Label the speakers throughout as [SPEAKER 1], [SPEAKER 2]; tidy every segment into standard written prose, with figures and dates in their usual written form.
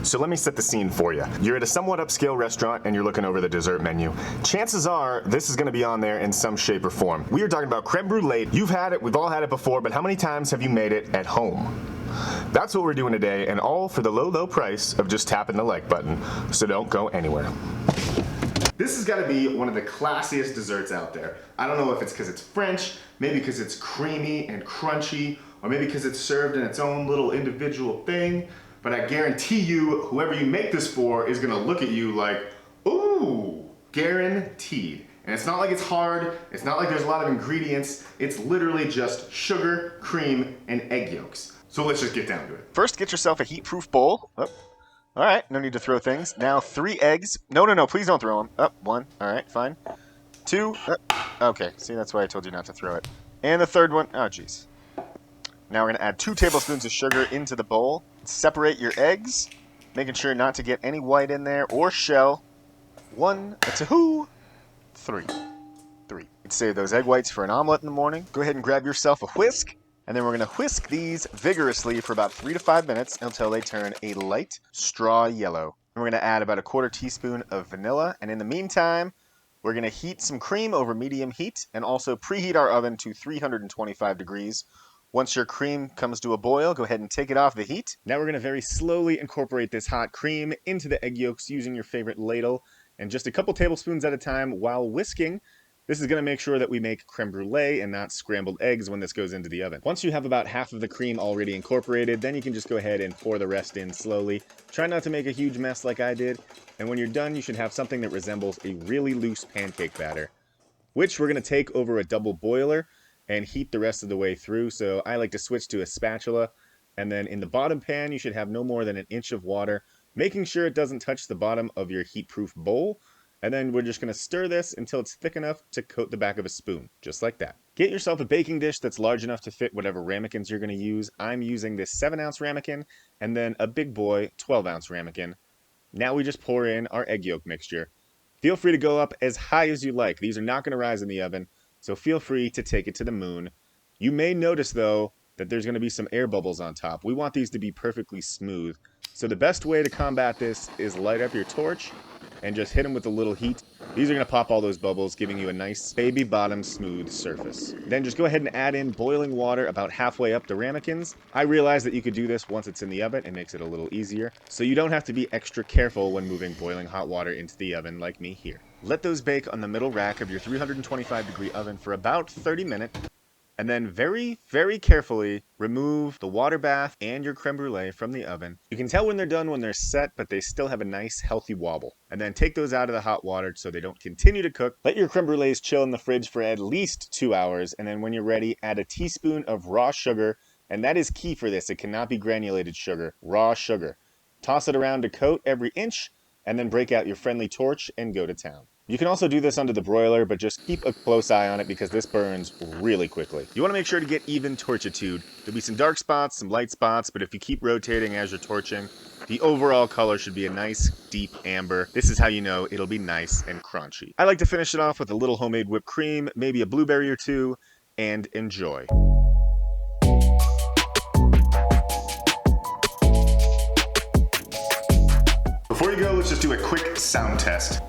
[SPEAKER 1] So let me set the scene for you. You're at a somewhat upscale restaurant and you're looking over the dessert menu. Chances are this is gonna be on there in some shape or form. We are talking about creme brulee. You've had it, we've all had it before, but how many times have you made it at home? That's what we're doing today, and all for the low, low price of just tapping the like button. So don't go anywhere. This has got to be one of the classiest desserts out there. I don't know if it's because it's French, maybe because it's creamy and crunchy, or maybe because it's served in its own little individual thing, but I guarantee you, whoever you make this for is gonna look at you like, ooh, guaranteed. And it's not like it's hard, it's not like there's a lot of ingredients, it's literally just sugar, cream, and egg yolks. So let's just get down to it. First, get yourself a heat-proof bowl. Oh. All right, no need to throw things. Now 3 eggs. No, please don't throw them. Up, 1, all right, fine. 2, okay, see, that's why I told you not to throw it. And the third one, oh geez. Now we're gonna add 2 tablespoons of sugar into the bowl. Separate your eggs, making sure not to get any white in there or shell. 1, 2, 3. Save those egg whites for an omelet in the morning. Go ahead and grab yourself a whisk. And then we're going to whisk these vigorously for about 3 to 5 minutes until they turn a light straw yellow. And we're going to add about a 1/4 teaspoon of vanilla. And in the meantime, we're going to heat some cream over medium heat and also preheat our oven to 325 degrees. Once your cream comes to a boil, go ahead and take it off the heat. Now we're going to very slowly incorporate this hot cream into the egg yolks using your favorite ladle and just a couple tablespoons at a time while whisking. This is going to make sure that we make creme brulee and not scrambled eggs when this goes into the oven. Once you have about half of the cream already incorporated, then you can just go ahead and pour the rest in slowly. Try not to make a huge mess like I did. And when you're done, you should have something that resembles a really loose pancake batter, which we're going to take over a double boiler and heat the rest of the way through. So I like to switch to a spatula. And then in the bottom pan, you should have no more than 1 inch of water, making sure it doesn't touch the bottom of your heat-proof bowl. And then we're just going to stir this until it's thick enough to coat the back of a spoon, just like that. Get yourself a baking dish that's large enough to fit whatever ramekins you're going to use. I'm using this 7-ounce ramekin and then a big boy 12-ounce ramekin. Now we just pour in our egg yolk mixture. Feel free to go up as high as you like. These are not going to rise in the oven, so feel free to take it to the moon. You may notice, though, that there's going to be some air bubbles on top. We want these to be perfectly smooth. So the best way to combat this is light up your torch and just hit them with a little heat. These are going to pop all those bubbles, giving you a nice baby bottom smooth surface. Then just go ahead and add in boiling water about halfway up the ramekins. I realize that you could do this once it's in the oven. It makes it a little easier. So you don't have to be extra careful when moving boiling hot water into the oven like me here. Let those bake on the middle rack of your 325-degree oven for about 30 minutes. And then very, very carefully remove the water bath and your creme brulee from the oven. You can tell when they're done when they're set, but they still have a nice healthy wobble. And then take those out of the hot water so they don't continue to cook. Let your creme brulees chill in the fridge for at least 2 hours. And then when you're ready, add a teaspoon of raw sugar. And that is key for this. It cannot be granulated sugar, raw sugar. Toss it around to coat every inch, and then break out your friendly torch and go to town. You can also do this under the broiler, but just keep a close eye on it because this burns really quickly. You want to make sure to get even torchitude. There'll be some dark spots, some light spots, but if you keep rotating as you're torching, the overall color should be a nice, deep amber. This is how you know it'll be nice and crunchy. I like to finish it off with a little homemade whipped cream, maybe a blueberry or 2, and enjoy. Before you go, let's just do a quick sound test.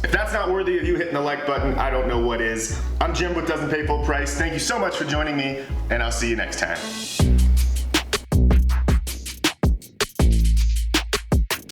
[SPEAKER 1] If that's not worthy of you hitting the like button, I don't know what is. I'm Jim with Doesn't Pay Full Price. Thank you so much for joining me, and I'll see you next time.